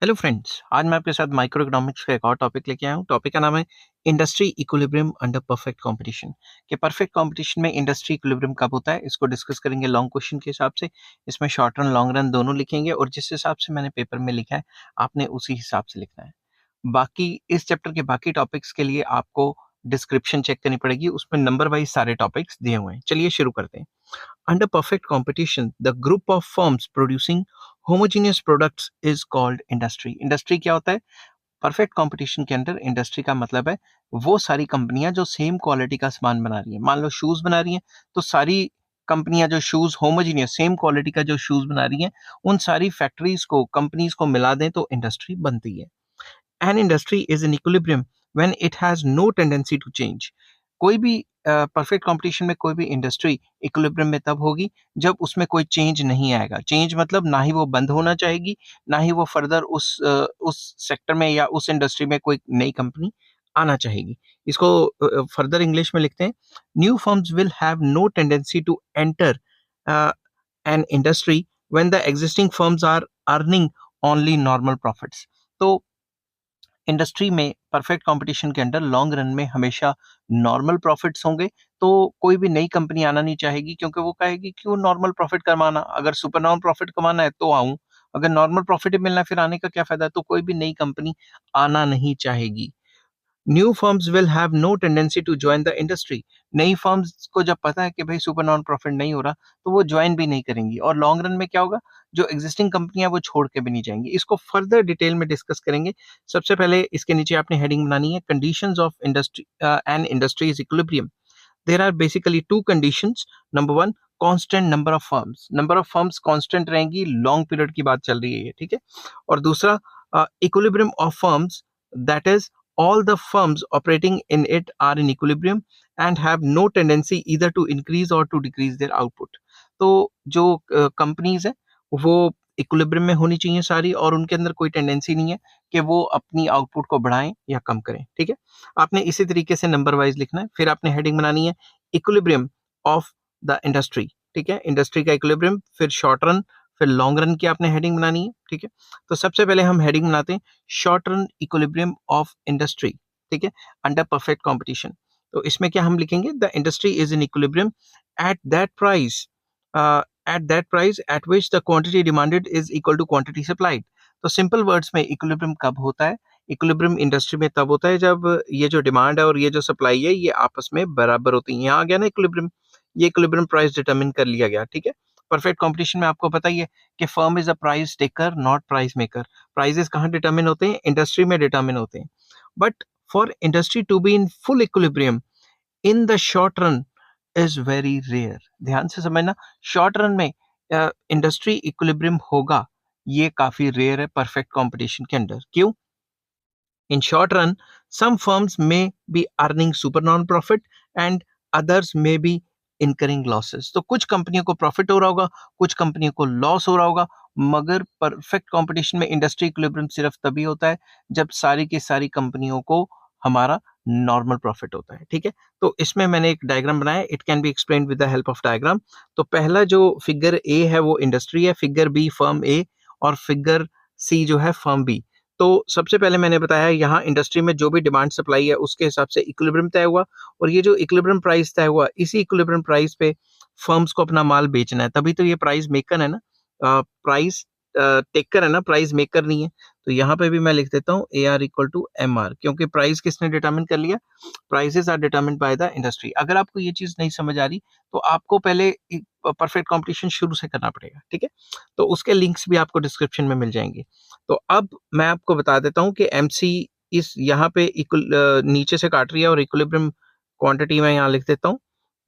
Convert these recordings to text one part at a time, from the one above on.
Hello friends, आज मैं आपके साथ माइक्रो इकोनॉमिक्स का एक और टॉपिक लेके आया हूँ। टॉपिक का नाम है industry equilibrium under perfect competition. कि परफेक्ट कंपटीशन में इंडस्ट्री इक्विलिब्रियम कब होता है, इसको डिस्कस करेंगे लॉन्ग क्वेश्चन के हिसाब से। इसमें शॉर्ट रन लॉन्ग रन दोनों लिखेंगे और जिस हिसाब से मैंने पेपर में लिखा है आपने उसी हिसाब से लिखना है। बाकी इस चैप्टर के बाकी टॉपिक्स के लिए आपको डिस्क्रिप्शन चेक करनी पड़ेगी, उसमें नंबर वाइज सारे टॉपिक्स दिए हुए हैं। चलिए शुरू करते हैं। Under perfect competition, the group of firms producing homogeneous products is called industry. Industry क्या होता है? परफेक्ट कंपटीशन के अंदर इंडस्ट्री का मतलब है वो सारी कंपनियां जो सेम क्वालिटी का सामान बना रही हैं। मान लो शूज बना रही हैं तो सारी कंपनियां जो शूज होमोजीनियस सेम क्वालिटी का जो शूज बना रही हैं उन सारी फैक्ट्रीज को कंपनीज को मिला दें तो इंडस्ट्री बनती है। An industry is in equilibrium when it has no tendency to change. कोई भी परफेक्ट कंपटीशन में कोई भी इंडस्ट्री इक्विलिब्रियम में तब होगी जब उसमें कोई चेंज नहीं आएगा। चेंज मतलब ना ही वो बंद होना चाहेगी, ना ही वो फर्दर उस सेक्टर में या उस इंडस्ट्री में कोई नई कंपनी आना चाहेगी। इसको फर्दर इंग्लिश में लिखते हैं, new firms will have no tendency to enter an industry when the existing firms are earning only normal profits. तो इंडस्ट्री में परफेक्ट कंपटीशन के अंडर लॉन्ग रन में हमेशा नॉर्मल प्रॉफिट्स होंगे। तो कोई भी नई कंपनी आना नहीं चाहेगी क्योंकि वो कहेगी क्यों नॉर्मल प्रॉफिट कमाना, अगर सुपर नॉर्मल प्रॉफिट कमाना है तो आऊं, अगर नॉर्मल प्रॉफिट ही मिलना है फिर आने का क्या फायदा। तो कोई भी नई कंपनी आना नहीं चाहेगी। New firms will have no tendency to join the industry. नई फर्म्स को जब पता है कि भाई सुपर नॉन प्रॉफिट नहीं हो रहा तो वो ज्वाइन भी नहीं करेंगी और लॉन्ग रन में क्या होगा, जो एग्जिस्टिंग कंपनियां वो छोड़ के भी नहीं जाएंगी। इसको फर्दर डिटेल में डिस्कस करेंगे। सबसे पहले इसके नीचे आपने हेडिंग बनानी है, conditions of industry and industry is equilibrium. There are basically two conditions. Number one, constant number of firms. Number of firms constant रहेंगी, लॉन्ग पीरियड की बात चल रही है ये, ठीक है। और दूसरा, equilibrium of firms, that is all the firms operating in it are in equilibrium and have no tendency either to increase or to decrease their output. तो जो कंपनीज है वो इक्विलिब्रियम में होनी चाहिए सारी और उनके अंदर कोई टेंडेंसी नहीं है कि वो अपनी आउटपुट को बढ़ाएं या कम करें, ठीक है। आपने इसी तरीके से नंबर वाइज लिखना है। फिर आपने हेडिंग बनानी है इक्विलिब्रियम ऑफ द इंडस्ट्री, ठीक है। इंडस्ट्री का इक्विलिब्रियम, फिर शॉर्ट रन, फिर लॉन्ग रन की आपने हेडिंग बनानी है, ठीक है। तो सबसे पहले हम हेडिंग बनाते हैं short run equilibrium of industry, ठीक है, अंडर परफेक्ट कंपटीशन। तो इसमें क्या हम लिखेंगे, the industry is in equilibrium at that price at which the quantity demanded is equal to quantity supplied. तो सिंपल वर्ड्स में इक्विलिब्रियम कब होता है, इक्विलिब्रियम इंडस्ट्री में तब होता है जब ये जो डिमांड है और ये जो सप्लाई है ये आपस में बराबर होती है। यहाँ आ गया ना इक्विलिब्रियम, ये इक्विलिब्रियम प्राइस डिटरमिन कर लिया गया, ठीक है। परफेक्ट कंपटीशन में आपको पता ही है कि firm is a price taker not price maker. Prices कहाँ डिटरमिन होते हैं, इंडस्ट्री में डिटरमिन होते हैं। But for industry to be in full equilibrium in the short run is very rare. ध्यान से समझना, शॉर्ट रन में इंडस्ट्री इक्विलिब्रियम होगा ये काफी रेयर है परफेक्ट कंपटीशन के अंदर। क्यों? In short run, some firms may be earning supernormal profit and others may be incurring losses. तो कुछ कंपनियों को प्रॉफिट हो रहा होगा, कुछ कंपनियों को लॉस हो रहा होगा, मगर परफेक्ट कंपटीशन में इंडस्ट्री इक्विलिब्रियम सिर्फ तभी होता है जब सारी की सारी कंपनियों को हमारा नॉर्मल प्रॉफिट होता है, ठीक है। तो इसमें मैंने एक डायग्राम बनाया, it can be explained with the help of diagram. तो पहला जो फिगर ए है वो इंडस्ट्री है, फिगर बी फर्म ए और फिगर सी जो है फर्म बी। तो सबसे पहले मैंने बताया यहाँ इंडस्ट्री में जो भी डिमांड सप्लाई है उसके हिसाब से इक्विलिब्रियम तय हुआ और ये जो इक्विलिब्रियम प्राइस तय हुआ इसी इक्विलिब्रियम प्राइस पे फर्म्स को अपना माल बेचना है, तभी तो ये प्राइस मेकर है ना, प्राइस टेकर है ना, प्राइस मेकर नहीं है। तो यहाँ पे भी मैं लिख देता हूँ A R equal to M R, क्योंकि प्राइस किसने डिटरमिन कर लिया, prices are determined by the industry. अगर आपको ये चीज नहीं समझ आ रही तो आपको पहले परफेक्ट कंपटीशन शुरू से करना पड़ेगा, ठीक है। तो उसके लिंक्स भी आपको डिस्क्रिप्शन में मिल जाएंगे। तो अब मैं आपको बता देता हूँ कि एमसी इस यहाँ पे नीचे से काट रही है और इक्विलिब्रियम क्वांटिटी मैं यहाँ लिख देता हूँ,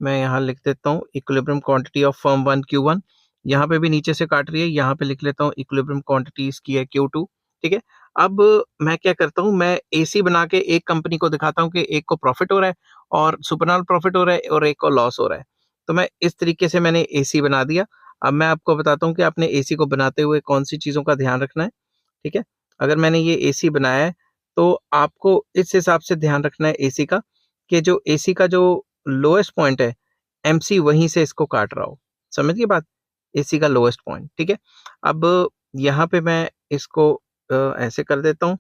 मैं यहाँ लिख देता हूँ equilibrium quantity of firm 1 Q1। यहाँ पे भी नीचे से काट रही है, यहाँ पे लिख लेता हूँ इक्विलिब्रियम क्वांटिटी इसकी है Q2, ठीक है। अब मैं क्या करता हूँ, मैं एसी बना के एक कंपनी को दिखाता हूँ कि एक को प्रॉफिट हो रहा है और सुपरनॉल प्रॉफिट हो रहा है और एक को लॉस हो रहा है। तो मैं इस तरीके से मैंने एसी बना दिया। अब मैं आपको बताता हूँ कि आपने एसी को बनाते हुए कौन सी चीज़ों का ध्यान रखना है, ठीक है। अगर मैंने ये एसी बनाया है तो आपको इस हिसाब से ध्यान रखना है एसी का, कि जो एसी का जो लोएस्ट पॉइंट है एमसी वहीं से इसको काट रहा हो। समझ गए बात, एसी का लोएस्ट पॉइंट, ठीक है। अब यहाँ पे मैं इसको ऐसे कर देता हूँ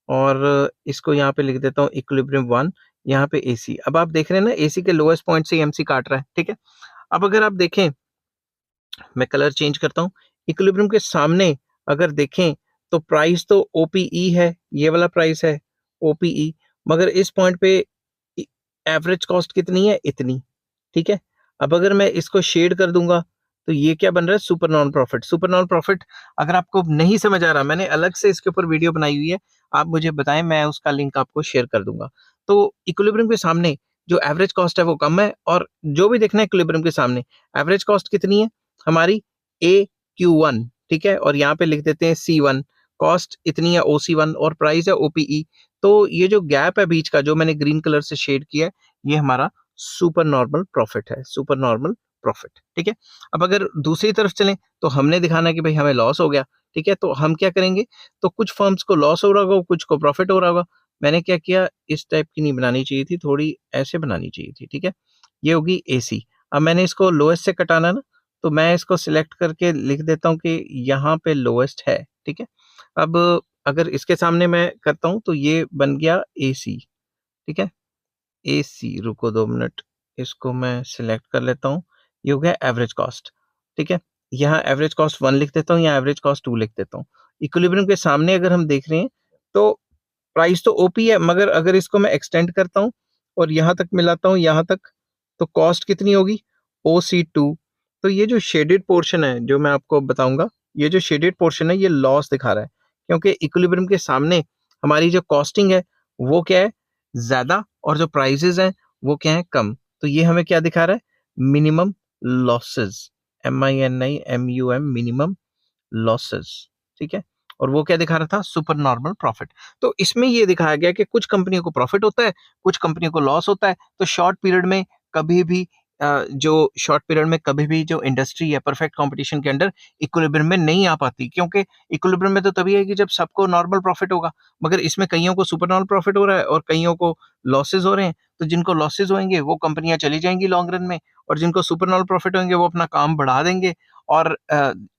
और इसको यहाँ पे लिख देता हूँ इक्विलिब्रियम 1, यहाँ पे एसी। अब आप देख रहे हैं ना एसी के लोएस्ट पॉइंट से एमसी काट रहा है, ठीक है। अब अगर आप देखें, मैं कलर चेंज करता हूँ, इक्विलिब्रियम के सामने अगर देखें तो प्राइस तो ओपीई है, ये वाला प्राइस है ओपीई, मगर इस पॉइंट पे एवरेज कॉस्ट कितनी है, इतनी, ठीक है। अब अगर मैं इसको शेड कर दूंगा तो ये क्या बन रहा है, super non profit. Super non profit अगर आपको नहीं समझ आ रहा, मैंने अलग से इसके ऊपर वीडियो बनाई हुई है, आप मुझे बताएं, मैं उसका लिंक आपको शेयर कर दूंगा। तो इक्विलिब्रियम के सामने जो एवरेज कॉस्ट है वो कम है, और जो भी देखना है इक्विलिब्रियम के सामने एवरेज कॉस्ट कितनी है हमारी, ए क्यू वन, ठीक है, और यहाँ पे लिख देते हैं सी वन, कॉस्ट इतनी है ओ सी वन, और प्राइस है ओपीई। तो ये जो गैप है बीच का, जो मैंने ग्रीन कलर से शेड किया है, ये हमारा सुपर नॉर्मल प्रॉफिट है, सुपर नॉर्मल प्रॉफिट, ठीक है। अब अगर दूसरी तरफ चलें तो हमने दिखाना है कि भाई हमें लॉस हो गया, ठीक है, तो हम क्या करेंगे, तो कुछ फर्म्स को लॉस हो रहा होगा, कुछ को प्रॉफिट हो रहा होगा। मैंने क्या किया, इस टाइप की नहीं बनानी चाहिए थी, थोड़ी ऐसे बनानी चाहिए थी, ठीक है। ये होगी एसी। अब मैंने इसको लोएस्ट से कटाना ना, तो मैं इसको सिलेक्ट करके लिख देता हूँ कि यहाँ पे लोएस्ट है, ठीक है। अब अगर इसके सामने मैं करता हूँ तो ये बन गया एसी, ठीक है, एसी। रुको 2 मिनट, इसको मैं सिलेक्ट कर लेता हूँ, ये हो गया एवरेज कॉस्ट, ठीक है। यहाँ एवरेज कॉस्ट 1 लिख देता हूँ, यहाँ एवरेज कॉस्ट 2 लिख देता हूँ। इक्विलिब्रियम के सामने अगर हम देख रहे हैं तो प्राइस तो ओपी है, मगर अगर इसको मैं एक्सटेंड करता हूँ और यहाँ तक मिलाता हूँ, यहाँ तक, तो कॉस्ट कितनी होगी, ओ सी टू। तो ये जो शेडेड पोर्शन है, जो मैं आपको बताऊंगा, ये जो शेडेड पोर्शन है ये लॉस दिखा रहा है, क्योंकि इक्विलिब्रियम के सामने हमारी जो कॉस्टिंग है वो क्या है, ज्यादा, और जो प्राइसेस हैं वो क्या है, कम। तो ये हमें क्या दिखा रहा है, minimum losses, MINIMUM, minimum losses, ठीक है। और वो क्या दिखा रहा था, सुपर नॉर्मल प्रॉफिट। तो इसमें ये दिखाया गया कि कुछ कंपनियों को प्रॉफिट होता है, कुछ कंपनियों को लॉस होता है। तो शॉर्ट पीरियड में कभी भी जो शॉर्ट पीरियड में कभी भी जो इंडस्ट्री है परफेक्ट कंपटीशन के अंडर इक्विलिब्रियम में नहीं आ पाती, क्योंकि इक्विलिब्रियम में तो तभी आएगी जब सबको नॉर्मल प्रॉफिट होगा। मगर इसमें कईयों को सुपर नॉर्मल प्रॉफिट हो रहा है और कईयों को लॉसेज हो रहे हैं। तो जिनको लॉसेज होंगे वो कंपनियां चली जाएंगी लॉन्ग रन में, और जिनको सुपर नॉर्मल प्रॉफिट होंगे वो अपना काम बढ़ा देंगे। और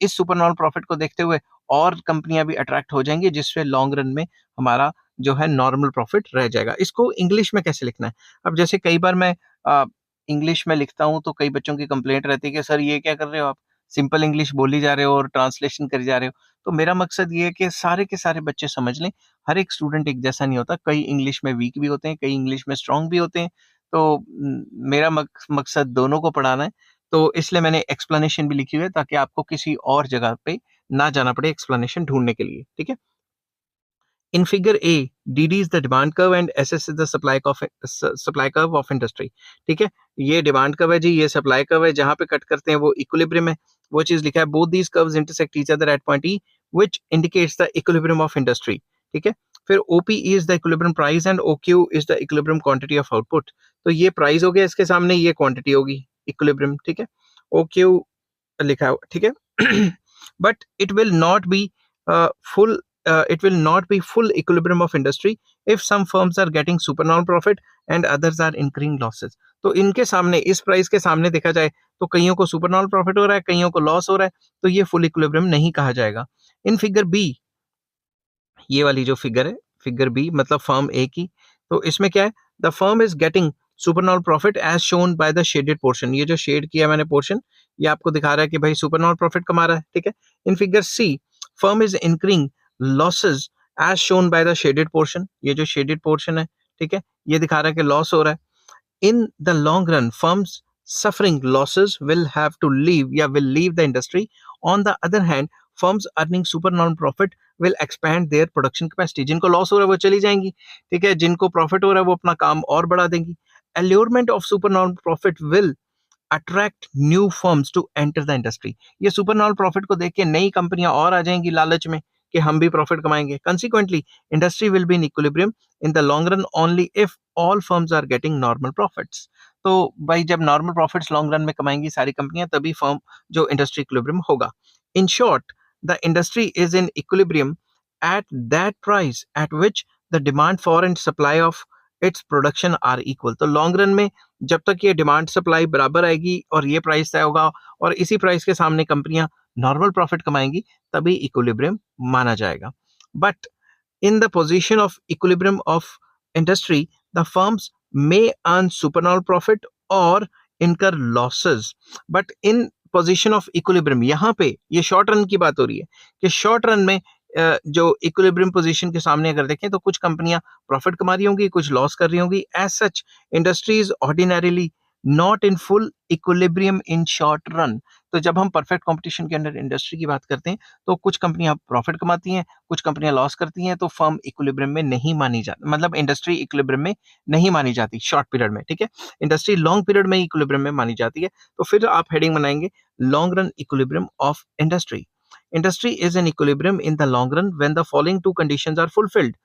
इस सुपर नॉर्मल प्रॉफिट को देखते हुए और कंपनियां भी अट्रैक्ट हो जाएंगी, जिससे लॉन्ग रन में हमारा जो है नॉर्मल प्रॉफिट रह जाएगा। इसको इंग्लिश में कैसे लिखना है, अब जैसे कई बार मैं इंग्लिश में लिखता हूँ तो कई बच्चों की कंप्लेंट रहती है कि सर ये क्या कर रहे हो आप, सिंपल इंग्लिश बोली जा रहे हो और ट्रांसलेशन करी जा रहे हो। तो मेरा मकसद ये है कि सारे के सारे बच्चे समझ लें, हर एक स्टूडेंट एक जैसा नहीं होता, कई इंग्लिश में वीक भी होते हैं, कई इंग्लिश में स्ट्रांग भी होते हैं। तो मेरा मकसद दोनों को पढ़ाना है। तो इसलिए मैंने एक्सप्लेनेशन भी लिखी हुई है, ताकि आपको किसी और जगह पे ना जाना पड़े एक्सप्लेनेशन ढूंढने के लिए, ठीक है। In figure A, DD is the demand curve and SS is the supply curve of industry. ठीक है, ये डिमांड कर्व है जी, ये सप्लाई कर्व है, जहां पे कट करते हैं वो इक्विलिब्रियम है। वो चीज लिखा है, both these curves intersect each other at point E, which indicates the equilibrium of industry. ठीक है, फिर OPE is the equilibrium price and OQ is the equilibrium quantity of output. तो ये प्राइस हो गया इसके सामने, ये क्वांटिटी होगी इक्विलिब्रियम, ठीक है। OQ लिखा हुआ, ठीक है। But it will not be full it will not be full equilibrium of industry if some firms are getting supernormal profit and others are incurring losses. तो इनके सामने, इस प्राइस के सामने देखा जाए तो कईयों को सुपरनॉर्मल प्रॉफिट हो रहा है, कईयों को लॉस हो रहा है, तो ये फुल इक्विलिब्रियम नहीं कहा जाएगा। इन फिगर बी, ये वाली जो फिगर है, फिगर बी मतलब फर्म ए की, तो इसमें क्या है, the firm is getting supernormal profit as shown by the shaded portion. ये जो शेड किया मैंने पोर्शन, ये आपको दिखा रहा है कि भाई सुपरनॉर्मल प्रॉफिट कमा रहा है, ठीक है। In figure C, firm is incurring losses as shown by the shaded portion. ये जो शेडेड पोर्शन है, ठीक है, ये दिखा रहा है कि लॉस हो रहा है। In the long run, firms suffering losses will have to leave, will leave the industry. On the other hand, firms earning supernormal profit will expand their production capacity. जिनको लॉस हो रहा है वो चली जाएंगी, ठीक है, जिनको प्रॉफिट हो रहा है वो अपना काम और बढ़ा देंगी। Allurement of supernormal profit will attract new firms to enter the industry. ये सुपरनॉर्मल प्रॉफिट को देख के नई कंपनियां और आ जाएंगी लालच में कि हम भी प्रॉफिट कमाएंगे। Consequently industry will be in equilibrium in the long run only if all firms are getting normal profits. तो भाई जब नॉर्मल प्रॉफिट्स लॉन्ग रन में कमाएंगी सारी कंपनियां, तभी फर्म जो इंडस्ट्री इक्विलिब्रियम होगा। In short, the industry is in equilibrium at that price at which the demand for and supply of its production are equal. तो लॉन्ग रन में जब तक ये डिमांड सप्लाई बराबर आएगी और ये प्राइस तय होगा और इसी प्राइस के सामने कंपनियां नॉर्मल प्रॉफिट कमाएंगी, तभी इक्विलिब्रियम माना जाएगा। But in the position of equilibrium of industry, the firms may earn supernormal profit or incur losses. But in position of equilibrium, यहाँ पे ये शॉर्ट रन की बात हो रही है कि शॉर्ट रन में जो इक्विलिब्रियम पोजीशन के सामने अगर देखें तो कुछ कंपनियां प्रॉफिट कमा रही होंगी, कुछ लॉस कर रही होंगी. As such industry is ordinarily not in full equilibrium in short run. तो जब हम परफेक्ट कंपटीशन के अंदर इंडस्ट्री की बात करते हैं तो कुछ कंपनियां प्रॉफिट कमाती हैं, कुछ कंपनियां लॉस करती हैं, तो फर्म इक्विलिब्रियम में नहीं मानी जाती, मतलब इंडस्ट्री इक्विलिब्रियम में नहीं मानी जाती शॉर्ट पीरियड में. ठीक है, इंडस्ट्री लॉन्ग पीरियड में इक्विलिब्रियम में मानी जाती है. तो फिर आप हेडिंग बनाएंगे long run equilibrium of industry. Industry is in equilibrium in the long run when the following two conditions are fulfilled.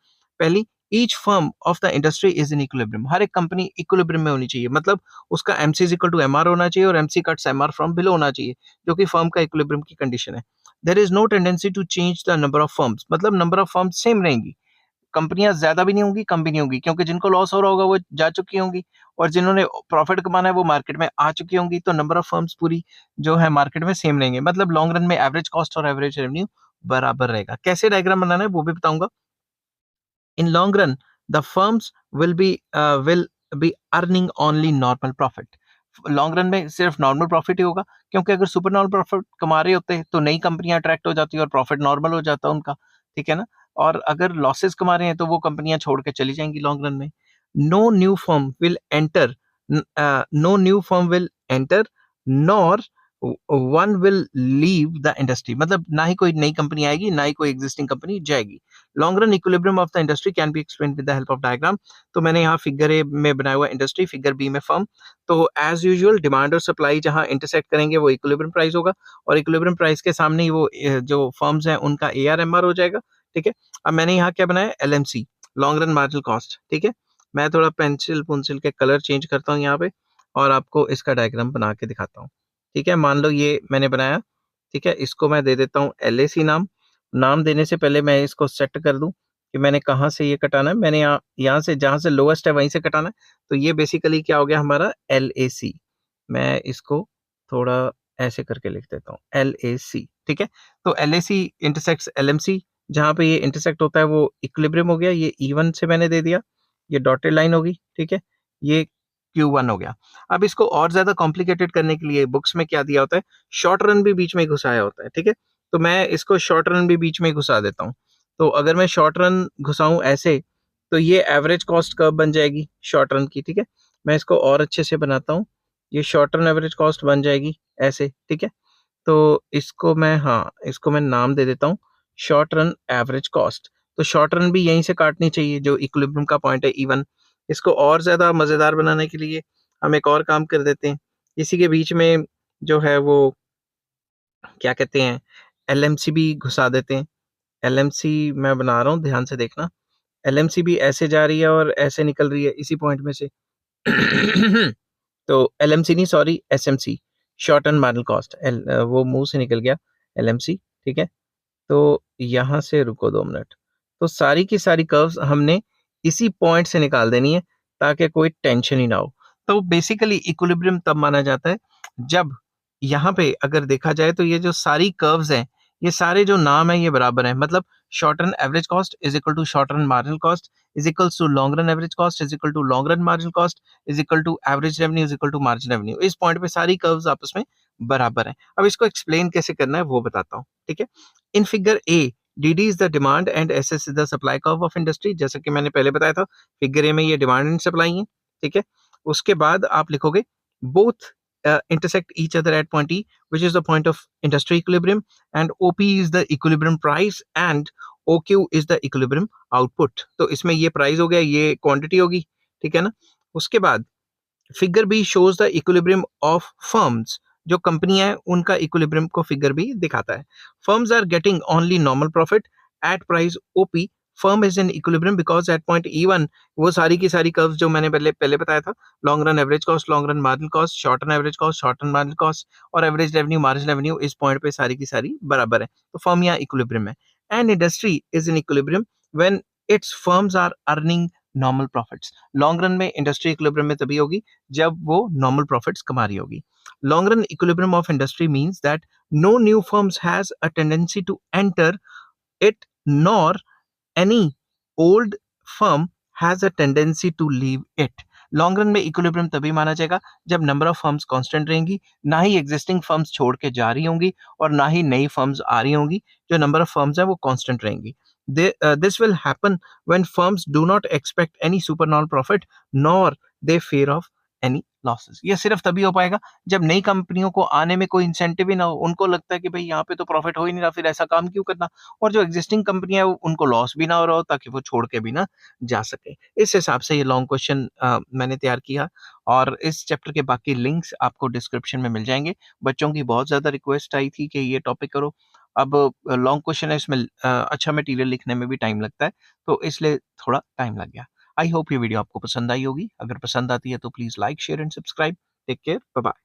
पहली, each firm of the industry is in equilibrium. हर एक कंपनी इक्विलिब्रियम में होनी चाहिए, मतलब उसका MC is equal to MR होना चाहिए और MC cuts MR from below होना चाहिए, जो कि फर्म का इक्विलिब्रियम की कंडीशन है. There is no tendency to change the number of firms. मतलब नंबर ऑफ फर्म्स सेम रहेंगी, कंपनियां ज्यादा भी नहीं होंगी, कम भी नहीं होंगी, क्योंकि जिनको लॉस हो रहा होगा वो जा चुकी होंगी और जिन्होंने प्रॉफिट कमाना है वो मार्केट में आ चुकी होंगी. तो नंबर ऑफ फर्म्स पूरी जो है मार्केट में सेम रहेंगे, मतलब लॉन्ग रन में एवरेज कॉस्ट और एवरेज रेवेन्यू बराबर रहेगा. कैसे डायग्राम बनाना है वो भी बताऊंगा. In long run the firms will be earning only normal profit. Long run में सिर्फ नॉर्मल प्रॉफिट ही होगा, क्योंकि अगर सुपर नॉर्मल प्रॉफिट कमा रहे होते तो नई कंपनियां अट्रैक्ट हो जाती और प्रॉफिट नॉर्मल हो जाता उनका. ठीक है ना. और अगर लॉसेस कमा रहे हैं तो वो कंपनियां छोड़ के चली जाएंगी लॉन्ग रन में. No new firm will enter no new firm will enter nor one will leave the industry. मतलब ना ही कोई नई कंपनी आएगी, ना ही कोई एग्जिस्टिंग कंपनी जाएगी. Long run equilibrium of the industry can be explain with the help of diagram. तो मैंने यहाँ फिगर ए में बनाया हुआ इंडस्ट्री, फिगर बी में फर्म. तो एज यूजुअल डिमांड और सप्लाई जहां इंटरसेक्ट करेंगे वो इक्विलिब्रियम प्राइस होगा, और इक्विलिब्रियम प्राइस के सामने ही वो जो फर्म्स हैं उनका AR/MR हो जाएगा. ठीक है. अब मैंने यहाँ क्या बनाया, LMC, long run marginal cost. ठीक है. मैं थोड़ा पेंसिल पुंसिल के कलर चेंज करता हूँ यहाँ पे और आपको इसका डायग्राम बना के दिखाता हूँ. ठीक है. मान लो ये मैंने बनाया. ठीक है. इसको मैं दे देता हूँ LAC नाम. नाम देने से पहले मैं इसको सेट कर दूं कि मैंने कहाँ से ये कटाना है. मैंने यहाँ से जहां से लोएस्ट है वहीं से कटाना है. तो ये बेसिकली क्या हो गया हमारा LAC. मैं इसको थोड़ा ऐसे करके लिख देता हूँ LAC. ठीक है. तो LAC इंटरसेक्ट्स LMC, जहां पे ये इंटरसेक्ट होता है वो इक्विलिब्रियम हो गया. ये E1 से मैंने दे दिया, ये डॉटेड लाइन होगी. ठीक है. ये Q1 हो गया. अब इसको और ज्यादा कॉम्प्लिकेटेड करने के लिए बुक्स में क्या दिया होता है, शॉर्ट रन भी बीच में घुसाया होता है. ठीक है. तो मैं इसको शॉर्ट रन भी बीच में घुसा देता हूँ. तो अगर मैं शॉर्ट रन घुसाऊं ऐसे, तो ये एवरेज कॉस्ट कर्व बन जाएगी शॉर्ट रन की. ठीक है. मैं इसको और अच्छे से बनाता हूँ. ये शॉर्ट रन एवरेज कॉस्ट बन जाएगी ऐसे. ठीक है. तो इसको मैं नाम दे देता हूँ शॉर्ट रन एवरेज कॉस्ट. तो शॉर्ट रन भी यहीं से काटनी चाहिए जो इक्विलिब्रियम का पॉइंट है E1. इसको और ज्यादा मजेदार बनाने के लिए हम एक और काम कर देते हैं. इसी के बीच में जो है वो क्या कहते हैं, LMC भी घुसा देते हैं. LMC मैं बना रहा हूँ, ध्यान से देखना. LMC भी ऐसे जा रही है और ऐसे निकल रही है इसी पॉइंट में से. तो LMC नहीं, sorry, SMC, short and marginal cost. वो मुंह से निकल गया LMC. ठीक है. तो यहाँ से रुको 2 मिनट. तो सारी की सारी कर्व्स हमने इसी पॉइंट से निकाल देनी है ताकि कोई टेंशन ही ना हो. तो बेसिकली इक्विलिब्रियम तब माना जाता है जब यहाँ पे अगर देखा जाए तो ये जो सारी कर्व्स हैं, ये सारे जो नाम है ये बराबर है. मतलब short run average cost is equal to short run marginal cost is equal to long run average cost is equal to long run marginal cost is equal to average revenue is equal to margin revenue. इस point पे सारी curves आपस में बराबर है. अब इसको explain कैसे करना है वो बताता हूँ. ठीक है. In figure A, DD is the demand and SS is the supply curve of industry. जैसा कि मैंने पहले बताया था, फिगर ए में ये डिमांड एंड सप्लाई है. ठीक है. उसके बाद आप लिखोगे both intersect each other at point E, which is the point of industry equilibrium, and OP is the equilibrium price and OQ is the equilibrium output. तो इसमें ये प्राइस हो गया, ये क्वांटिटी होगी. ठीक है ना. उसके बाद figure B shows the equilibrium of firms. जो कंपनियां हैं उनका इक्विलिब्रियम को फिगर बी दिखाता है. Firms are getting only normal profit at price OP. Firm is in equilibrium because at point E1 वो सारी की सारी कर्व्स जो मैंने पहले बताया था, long run average cost, long run marginal cost, short run average cost, short run marginal cost और एवरेज रेवेन्यू, मार्जिन रेवेन्यू, इस पॉइंट पे सारी की सारी बराबर है. तो फर्म यहाँ इक्विलिब्रियम है. And industry is in equilibrium when its firms are earning normal profits. Long run में इंडस्ट्री इक्विलिब्रियम में तभी होगी जब वो नॉर्मल प्रॉफिट्स कमा रही होगी. Long run equilibrium of industry means that no new firms has a tendency to enter it nor any old firm has a tendency to leave it. Long run में equilibrium तभी माना जाएगा जब number of firms constant रहेंगी, ना ही existing firms छोड़ के जा रही होंगी और ना ही नई फर्म्स आ रही होंगी. जो नंबर ऑफ फर्म्स है वो कांस्टेंट रहेंगी. This will happen when firms do not expect any supernormal profit nor they fear of any losses. ये सिर्फ तभी हो पाएगा जब नई कंपनियों को आने में कोई इंसेंटिव ही ना हो. उनको लगता है कि भाई यहाँ पे तो प्रॉफिट हो ही नहीं रहा, फिर ऐसा काम क्यों करना. और जो एग्जिस्टिंग कंपनियां है उनको लॉस भी ना हो रहा हो ताकि वो छोड़ के भी ना जा सके. इस हिसाब से ये लॉन्ग क्वेश्चन मैंने तैयार किया और इस चैप्टर के बाकी लिंक्स आपको डिस्क्रिप्शन में मिल जाएंगे. बच्चों की बहुत ज़्यादा रिक्वेस्ट आई थी कि ये टॉपिक करो. अब लॉन्ग क्वेश्चन है, इसमें अच्छा मटेरियल लिखने में भी टाइम लगता है, तो इसलिए थोड़ा टाइम लग गया. आई होप ये वीडियो आपको पसंद आई होगी. अगर पसंद आती है तो please like, share and subscribe. Take care, bye bye.